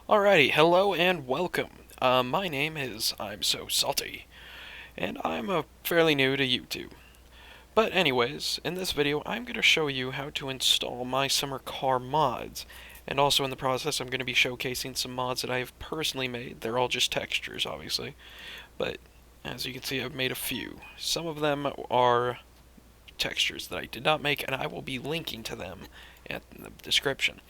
Alrighty, hello and welcome. My name is I'm So Salty, and I'm fairly new to YouTube. But anyways, in this video I'm going to show you how to install my Summer Car mods. And also in the process I'm going to be showcasing some mods that I have personally made. They're all just textures, obviously. But as you can see, I've made a few. Some of them are textures that I did not make, and I will be linking to them in the description.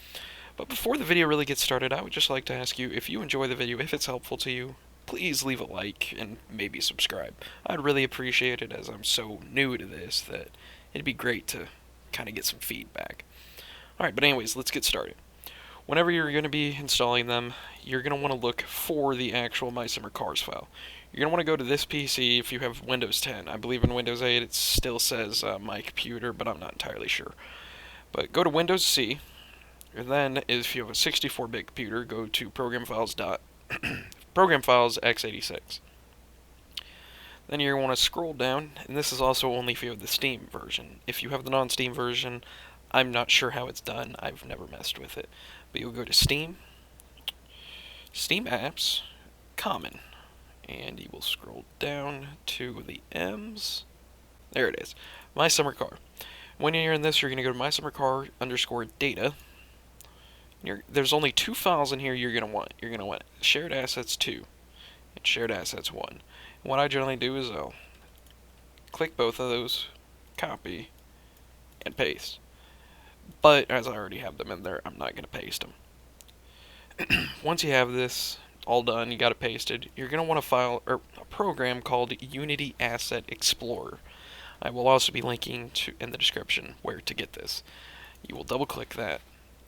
But before the video really gets started, I would just like to ask you, if you enjoy the video, if it's helpful to you, please leave a like and maybe subscribe. I'd really appreciate it, as I'm so new to this that it'd be great to kind of get some feedback. Alright, but anyways, let's get started. Whenever you're going to be installing them, you're going to want to look for the actual My Summer Cars file. You're going to want to go to this PC if you have Windows 10. I believe in Windows 8 it still says My Computer, but I'm not entirely sure. But go to Windows C, and then, if you have a 64-bit computer, go to Program Files Program Files x86. Then you're going to want to scroll down, and this is also only if you have the Steam version. If you have the non-Steam version, I'm not sure how it's done. I've never messed with it. But you'll go to Steam, Steam Apps, Common, and you will scroll down to the M's. There it is. My Summer Car. When you're in this, you're going to go to My Summer Car _data. There's only two files in here you're going to want. You're going to want Shared Assets 2 and Shared Assets 1. And what I generally do is I'll click both of those, copy, and paste. But as I already have them in there, I'm not going to paste them. Once you have this all done, you got it pasted, you're going to want a program called Unity Asset Explorer. I will also be linking to in the description where to get this. You will double click that.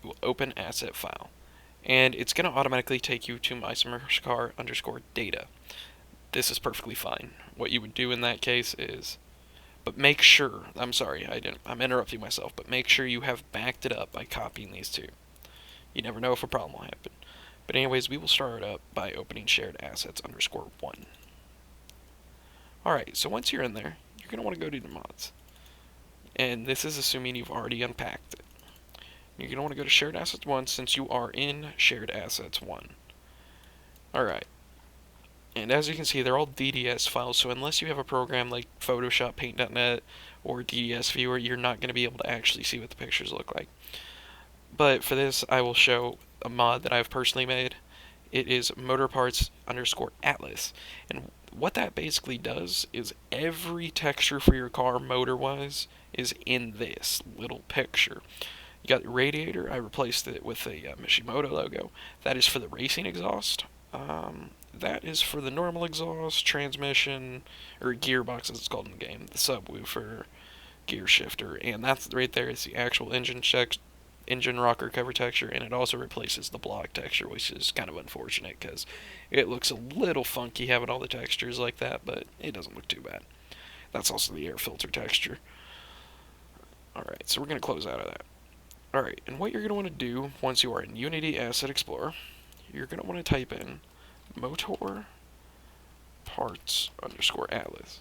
You will open asset file, and it's going to automatically take you to my Summer Car _data. This is perfectly fine. What you would do in that case is, but make sure, I'm interrupting myself, but make sure you have backed it up by copying these two. You never know if a problem will happen. But anyways, we will start it up by opening shared assets _1. Alright, so once you're in there, you're going to want to go to the mods. And this is assuming you've already unpacked it. You're going to want to go to Shared Assets 1 since you are in Shared Assets 1. Alright. And as you can see, they're all DDS files, so unless you have a program like Photoshop, Paint.net, or DDS Viewer, you're not going to be able to actually see what the pictures look like. But for this, I will show a mod that I've personally made. It is motorparts _atlas. And what that basically does is every texture for your car, motor-wise, is in this little picture. You got the radiator. I replaced it with a Mishimoto logo. That is for the racing exhaust. That is for the normal exhaust, transmission, or gearbox as it's called in the game, the subwoofer, gear shifter, and that's right there is the actual engine rocker cover texture, and it also replaces the block texture, which is kind of unfortunate because it looks a little funky having all the textures like that, but it doesn't look too bad. That's also the air filter texture. Alright, so we're going to close out of that. Alright, and what you're going to want to do once you are in Unity Asset Explorer, you're going to want to type in motor parts _atlas.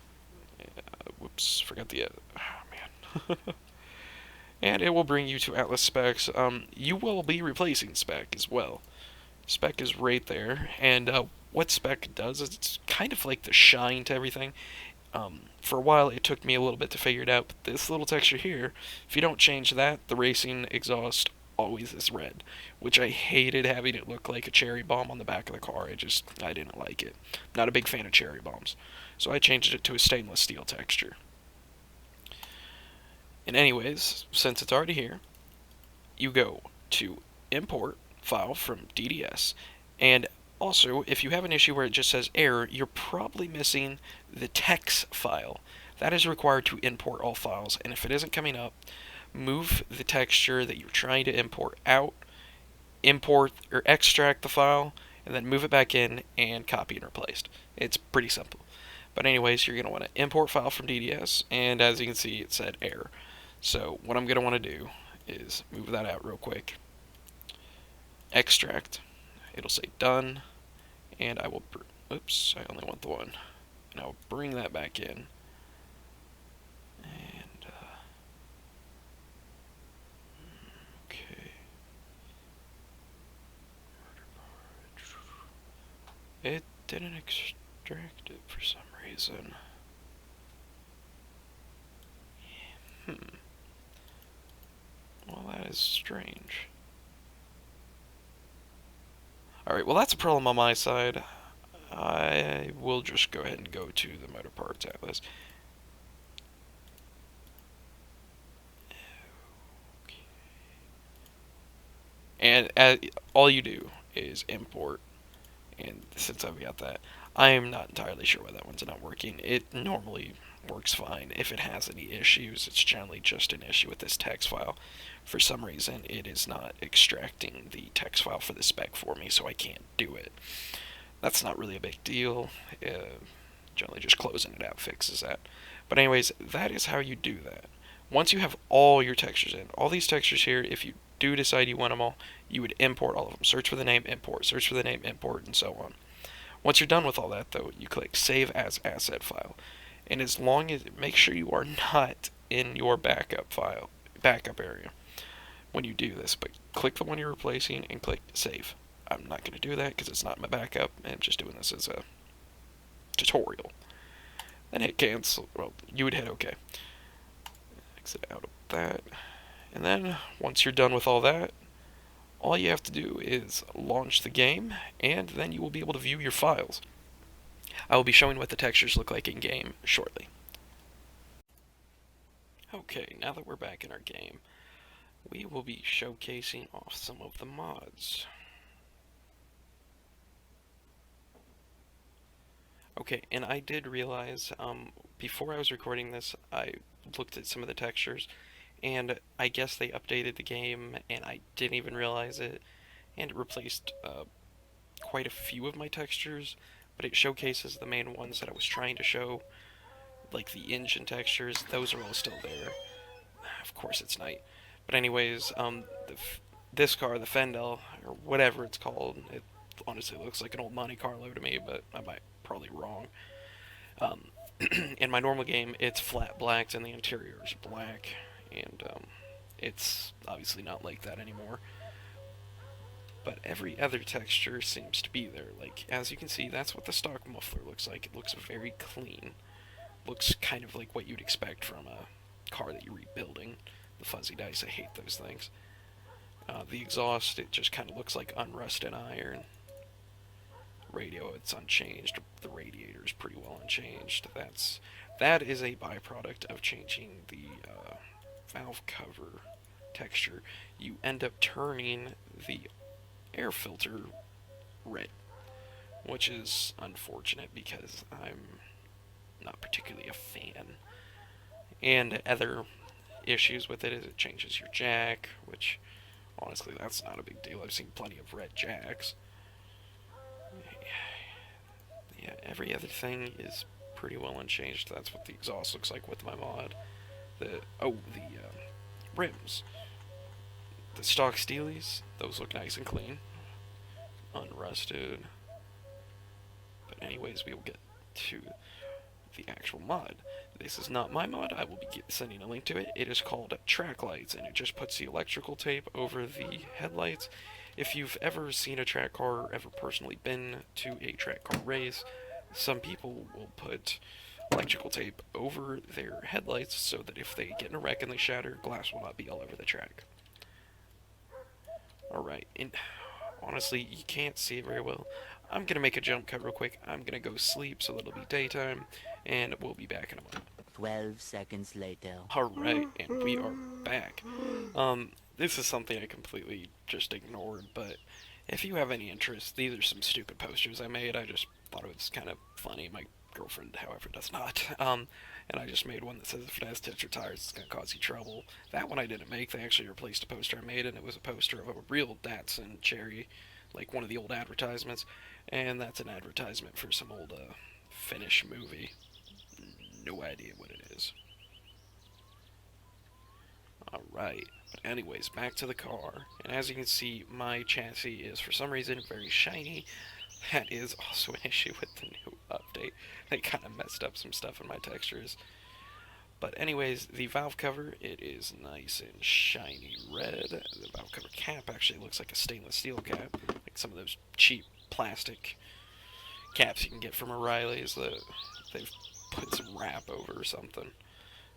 Whoops, forgot the man. And it will bring you to Atlas specs. You will be replacing spec as well. Spec is right there, and what spec does is it's kind of like the shine to everything. For a while, it took me a little bit to figure it out, but this little texture here, if you don't change that, the racing exhaust always is red, which I hated having it look like a cherry bomb on the back of the car. I didn't like it. Not a big fan of cherry bombs. So I changed it to a stainless steel texture. And anyways, since it's already here, you go to import file from DDS, and also, if you have an issue where it just says error, you're probably missing the text file. That is required to import all files, and if it isn't coming up, move the texture that you're trying to import out, import or extract the file, and then move it back in and copy and replace. It's pretty simple. But anyways, you're going to want to import file from DDS, and as you can see, it said error. So what I'm going to want to do is move that out real quick. Extract. It'll say done, and I will, oops, I only want the one, and I'll bring that back in, and, okay, It didn't extract it for some reason. Hmm. Well, that is strange. Alright, well that's a problem on my side. I will just go ahead and go to the motor parts atlas. And all you do is import. And since I've got that, I'm not entirely sure why that one's not working. It normally works fine. If it has any issues, it's generally just an issue with this text file. For some reason, it is not extracting the text file for the spec for me, so I can't do it. That's not really a big deal. Generally, just closing it out fixes that. But anyways, that is how you do that. Once you have all your textures in, all these textures here, if you do decide you want them all, you would import all of them. Search for the name, import. Search for the name, import, and so on. Once you're done with all that, though, you click Save as Asset File. And as long as, make sure you are not in your backup area when you do this, but click the one you're replacing and click Save. I'm not going to do that because it's not my backup. I'm just doing this as a tutorial. Then hit cancel. Well, you would hit OK. Exit out of that. And then, once you're done with all that, all you have to do is launch the game, and then you will be able to view your files. I will be showing what the textures look like in-game shortly. Okay, now that we're back in our game, we will be showcasing off some of the mods. Okay, and I did realize, before I was recording this, I looked at some of the textures, and I guess they updated the game, and I didn't even realize it, and it replaced quite a few of my textures, but it showcases the main ones that I was trying to show, like the engine textures. Those are all still there. Of course, it's night. But anyways, this car, the Fendel, or whatever it's called, it honestly looks like an old Monte Carlo to me, but I might probably wrong. In my normal game, it's flat blacked and the interior is black, and it's obviously not like that anymore. But every other texture seems to be there. Like, as you can see, that's what the stock muffler looks like. It looks very clean. Looks kind of like what you'd expect from a car that you're rebuilding. The fuzzy dice, I hate those things. The exhaust, it just kind of looks like unrusted iron. Radio, it's unchanged. The radiator is pretty well unchanged. That is a byproduct of changing the valve cover texture. You end up turning the air filter red, which is unfortunate because I'm not particularly a fan. And other issues with it is it changes your jack, which honestly that's not a big deal. I've seen plenty of red jacks. Yeah, every other thing is pretty well unchanged. That's what the exhaust looks like with my mod. The rims. The stock steelies, those look nice and clean. Unrusted. But anyways, we will get to the actual mod. This is not my mod. I will be sending a link to it. It is called Track Lights, and it just puts the electrical tape over the headlights. If you've ever seen a track car or ever personally been to a track car race, some people will put electrical tape over their headlights so that if they get in a wreck and they shatter, glass will not be all over the track. Alright, and honestly, you can't see it very well. I'm going to make a jump cut real quick. I'm going to go sleep so that it'll be daytime, and we'll be back in a moment. 12 seconds later. Alright, and we are back. This is something I completely just ignored, but if you have any interest, these are some stupid posters I made. I just thought it was kind of funny. My girlfriend, however, does not. And I just made one that says if it has tits or tires, it's going to cause you trouble. That one I didn't make. They actually replaced a poster I made, and it was a poster of a real Datsun Cherry, like one of the old advertisements. And that's an advertisement for some old Finnish movie. No idea what it is. Alright, but anyways, back to the car. And as you can see, my chassis is, for some reason, very shiny. That is also an issue with the new update. They kind of messed up some stuff in my textures. But anyways, the valve cover, it is nice and shiny red. The valve cover cap actually looks like a stainless steel cap, like some of those cheap plastic caps you can get from O'Reilly's that they've put some wrap over or something.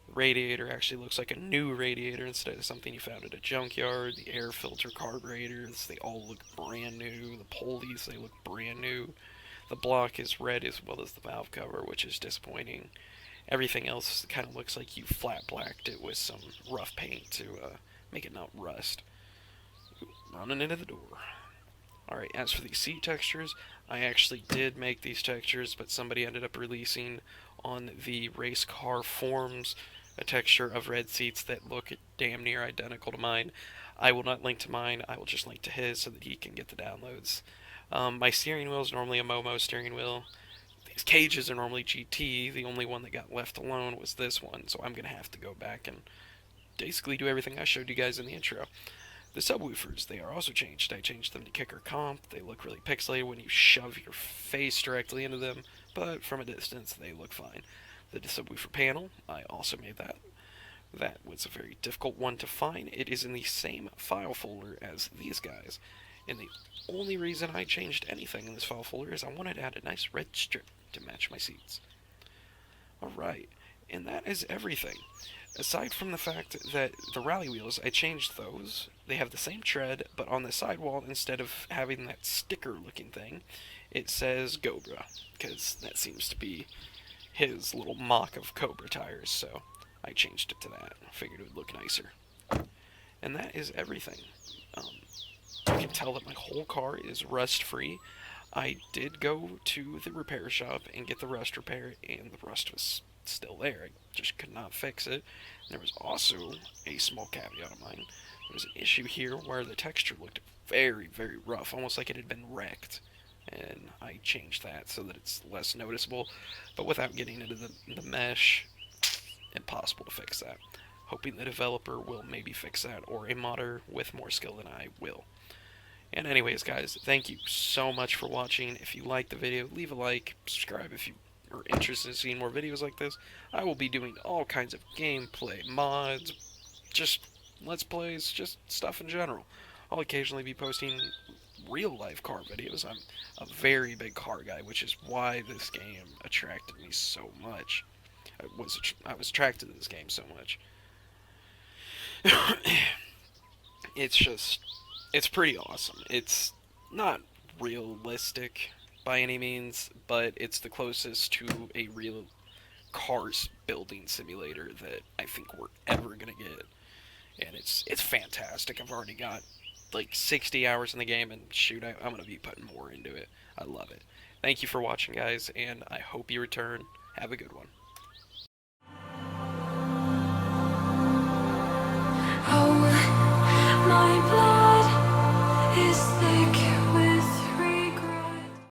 The radiator actually looks like a new radiator instead of something you found at a junkyard. The air filter carburetors, they all look brand new. The pulleys, they look brand new. The block is red as well as the valve cover, which is disappointing. Everything else kind of looks like you flat blacked it with some rough paint to make it not rust. Ooh, running into the door. Alright, as for these seat textures, I actually did make these textures, but somebody ended up releasing on the race car forums a texture of red seats that look damn near identical to mine. I will not link to mine, I will just link to his so that he can get the downloads. My steering wheel is normally a Momo steering wheel. These cages are normally GT. The only one that got left alone was this one, so I'm going to have to go back and basically do everything I showed you guys in the intro. The subwoofers, they are also changed. I changed them to kicker comp. They look really pixelated when you shove your face directly into them, but from a distance they look fine. The subwoofer panel, I also made that. That was a very difficult one to find. It is in the same file folder as these guys. And the only reason I changed anything in this file folder is I wanted to add a nice red strip to match my seats. Alright, and that is everything. Aside from the fact that the rally wheels, I changed those. They have the same tread, but on the sidewall, instead of having that sticker looking thing, it says Cobra, because that seems to be his little mock of Cobra tires, so I changed it to that. I figured it would look nicer. And that is everything. You can tell that my whole car is rust free. I did go to the repair shop and get the rust repaired, and the rust was still there. I just could not fix it. There was also a small caveat of mine. There was an issue here where the texture looked very, very rough, almost like it had been wrecked. And I changed that so that it's less noticeable, but without getting into the mesh, impossible to fix that. Hoping the developer will maybe fix that, or a modder with more skill than I will. And anyways, guys, thank you so much for watching. If you liked the video, leave a like, subscribe if you are interested in seeing more videos like this. I will be doing all kinds of gameplay, mods, just let's plays, just stuff in general. I'll occasionally be posting real-life car videos. I'm a very big car guy, which is why this game attracted me so much. I was attracted to this game so much. It's just, it's pretty awesome. It's not realistic by any means, but it's the closest to a real cars building simulator that I think we're ever gonna get, and it's fantastic. I've already got like 60 hours in the game, and shoot, I'm gonna be putting more into it. I love it. Thank you for watching, guys, and I hope you return. Have a good one.